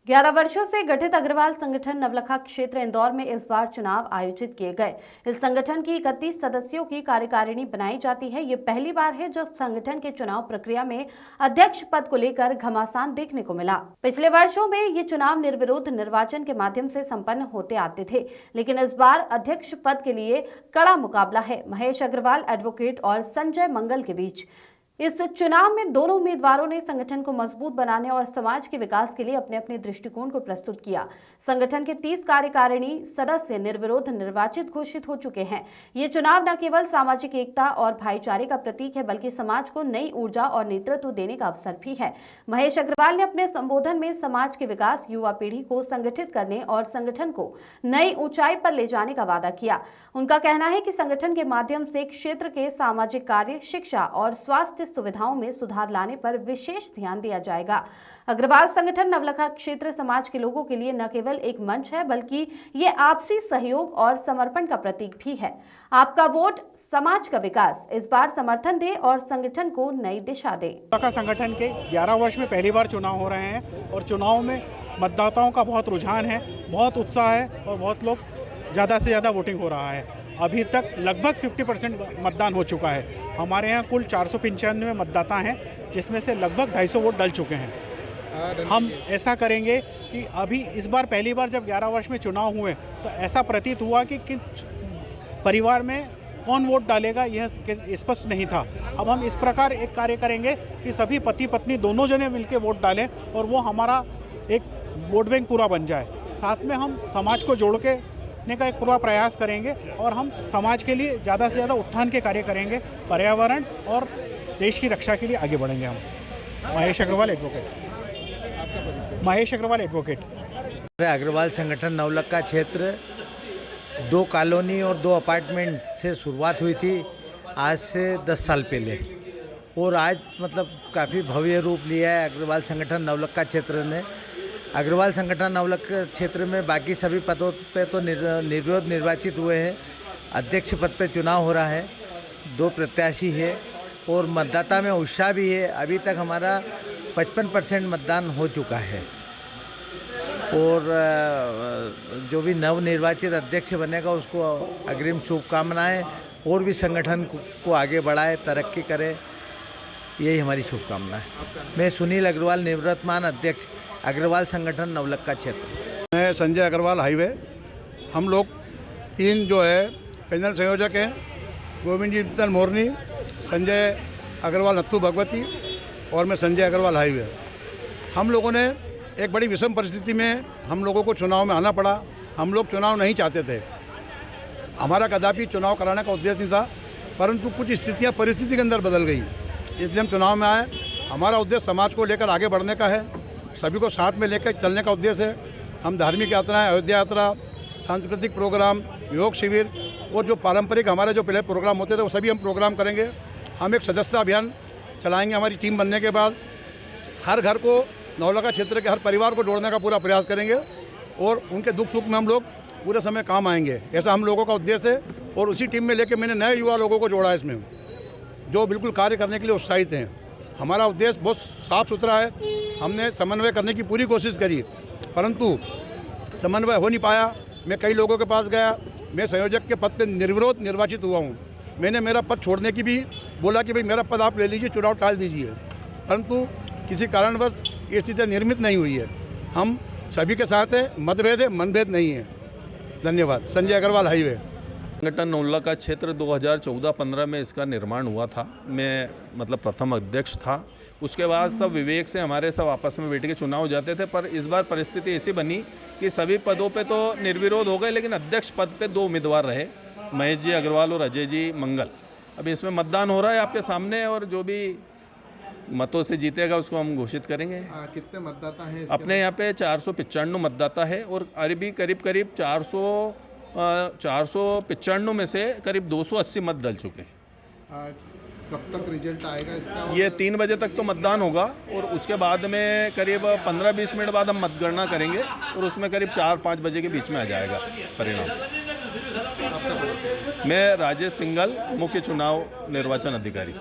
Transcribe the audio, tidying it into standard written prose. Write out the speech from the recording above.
11 वर्षों से गठित अग्रवाल संगठन नवलखा क्षेत्र इंदौर में इस बार चुनाव आयोजित किए गए। इस संगठन की 31 सदस्यों की कार्यकारिणी बनाई जाती है। ये पहली बार है जब संगठन के चुनाव प्रक्रिया में अध्यक्ष पद को लेकर घमासान देखने को मिला। पिछले वर्षों में ये चुनाव निर्विरोध निर्वाचन के माध्यम से संपन्न होते आते थे, लेकिन इस बार अध्यक्ष पद के लिए कड़ा मुकाबला है महेश अग्रवाल एडवोकेट और संजय मंगल के बीच। इस चुनाव में दोनों उम्मीदवारों ने संगठन को मजबूत बनाने और समाज के विकास के लिए अपने अपने दृष्टिकोण को प्रस्तुत किया। संगठन के 30 कार्यकारिणी सदस्य निर्विरोध निर्वाचित घोषित हो चुके हैं। ये चुनाव न केवल सामाजिक एकता और भाईचारे का प्रतीक है, बल्कि समाज को नई ऊर्जा और नेतृत्व देने का अवसर भी है। महेश अग्रवाल ने अपने संबोधन में समाज के विकास, युवा पीढ़ी को संगठित करने और संगठन को नई ऊंचाई पर ले जाने का वादा किया। उनका कहना है कि संगठन के माध्यम से क्षेत्र के सामाजिक कार्य, शिक्षा और स्वास्थ्य सुविधाओं में सुधार लाने पर विशेष ध्यान दिया जाएगा। अग्रवाल संगठन नवलखा क्षेत्र समाज के लोगों के लिए न केवल एक मंच है, बल्कि ये आपसी सहयोग और समर्पण का प्रतीक भी है। आपका वोट समाज का विकास, इस बार समर्थन दे और संगठन को नई दिशा दे। नवलखा संगठन के 11 वर्ष में पहली बार चुनाव हो रहे हैं और चुनाव में मतदाताओं का बहुत रुझान है, बहुत उत्साह है और बहुत लोग ज़्यादा से ज़्यादा वोटिंग हो रहा है। अभी तक लगभग 50% मतदान हो चुका है। हमारे यहाँ कुल 495 मतदाता हैं, जिसमें से लगभग 250 वोट डल चुके हैं। हम ऐसा करेंगे कि अभी इस बार पहली बार जब 11 वर्ष में चुनाव हुए तो ऐसा प्रतीत हुआ कि परिवार में कौन वोट डालेगा यह स्पष्ट नहीं था। अब हम इस प्रकार एक कार्य करेंगे कि सभी पति पत्नी दोनों जने मिलकर वोट डालें और वो हमारा एक वोट बैंक पूरा बन जाए। साथ में हम समाज को जोड़ के का एक पूरा प्रयास करेंगे और हम समाज के लिए ज़्यादा से ज़्यादा उत्थान के कार्य करेंगे, पर्यावरण और देश की रक्षा के लिए आगे बढ़ेंगे। हम महेश अग्रवाल एडवोकेट। महेश अग्रवाल एडवोकेट। अग्रवाल संगठन नवलखा क्षेत्र 2 कॉलोनी और 2 अपार्टमेंट से शुरुआत हुई थी आज से 10 साल पहले, और आज मतलब काफ़ी भव्य रूप लिया है अग्रवाल संगठन नवलखा क्षेत्र ने। अग्रवाल संगठन नवलखा क्षेत्र में बाकी सभी पदों पे तो निर्विरोध निर्वाचित हुए हैं। अध्यक्ष पद पे चुनाव हो रहा है, 2 प्रत्याशी है और मतदाता में उत्साह भी है। अभी तक हमारा 55% मतदान हो चुका है और जो भी नवनिर्वाचित अध्यक्ष बनेगा उसको अग्रिम शुभकामनाएं और भी संगठन को आगे बढ़ाए, तरक्की करे, यही हमारी शुभकामना है। मैं सुनील अग्रवाल, निवर्तमान अध्यक्ष अग्रवाल संगठन नवलखा क्षेत्र। मैं संजय अग्रवाल हाईवे। हम लोग 3 जो है पैनल संयोजक हैं, गोविंद जी मित्तल मोरनी, संजय अग्रवाल नत्थू भगवती और मैं संजय अग्रवाल हाईवे। हम लोगों ने एक बड़ी विषम परिस्थिति में हम लोगों को चुनाव में आना पड़ा। हम लोग चुनाव नहीं चाहते थे, हमारा कदापि चुनाव कराने का उद्देश्य नहीं था, परंतु कुछ स्थितियाँ परिस्थिति के अंदर बदल गई, इसलिए हम चुनाव में आए। हमारा उद्देश्य समाज को लेकर आगे बढ़ने का है, सभी को साथ में लेकर चलने का उद्देश्य है। हम धार्मिक यात्राएं, अयोध्या यात्रा, सांस्कृतिक प्रोग्राम, योग शिविर और जो पारंपरिक हमारे जो पहले प्रोग्राम होते थे वो सभी हम प्रोग्राम करेंगे। हम एक सदस्यता अभियान चलाएंगे। हमारी टीम बनने के बाद हर घर को, नवलखा क्षेत्र के हर परिवार को जोड़ने का पूरा प्रयास करेंगे और उनके दुख सुख में हम लोग पूरे समय काम आएंगे, ऐसा हम लोगों का उद्देश्य है। और उसी टीम में लेकर मैंने नए युवा लोगों को जोड़ा इसमें, जो बिल्कुल कार्य करने के लिए उत्साहित हैं। हमारा उद्देश्य बहुत साफ सुथरा है। हमने समन्वय करने की पूरी कोशिश करी, परंतु समन्वय हो नहीं पाया। मैं कई लोगों के पास गया, मैं संयोजक के पद पे निर्विरोध निर्वाचित हुआ हूँ। मैंने मेरा पद छोड़ने की भी बोला कि भाई मेरा पद आप ले लीजिए, चुनाव टाल दीजिए, परंतु किसी कारणवश ये स्थिति निर्मित नहीं हुई है। हम सभी के साथ है, मतभेद है, मनभेद नहीं है। धन्यवाद। संजय अग्रवाल हाईवे। संगठन नवलखा क्षेत्र 2014-15 में इसका निर्माण हुआ था। मैं मतलब प्रथम अध्यक्ष था। उसके बाद सब विवेक से हमारे सब आपस में बैठ के चुनाव जाते थे, पर इस बार परिस्थिति ऐसी बनी कि सभी पदों पे तो निर्विरोध हो गए, लेकिन अध्यक्ष पद पे 2 उम्मीदवार रहे, महेश जी अग्रवाल और अजय जी मंगल। अभी इसमें मतदान हो रहा है आपके सामने और जो भी मतों से जीतेगा उसको हम घोषित करेंगे। कितने मतदाता हैं अपने यहाँ पे 495 मतदाता है और अभी करीब 495 में से करीब 280 मत डल चुके हैं। कब तक रिजल्ट आएगा इसका? ये 3 बजे तक तो मतदान होगा और उसके बाद में करीब 15-20 मिनट बाद हम मतगणना करेंगे और उसमें करीब 4-5 बजे के बीच में आ जाएगा परिणाम। मैं राजेश सिंघल, मुख्य चुनाव निर्वाचन अधिकारी।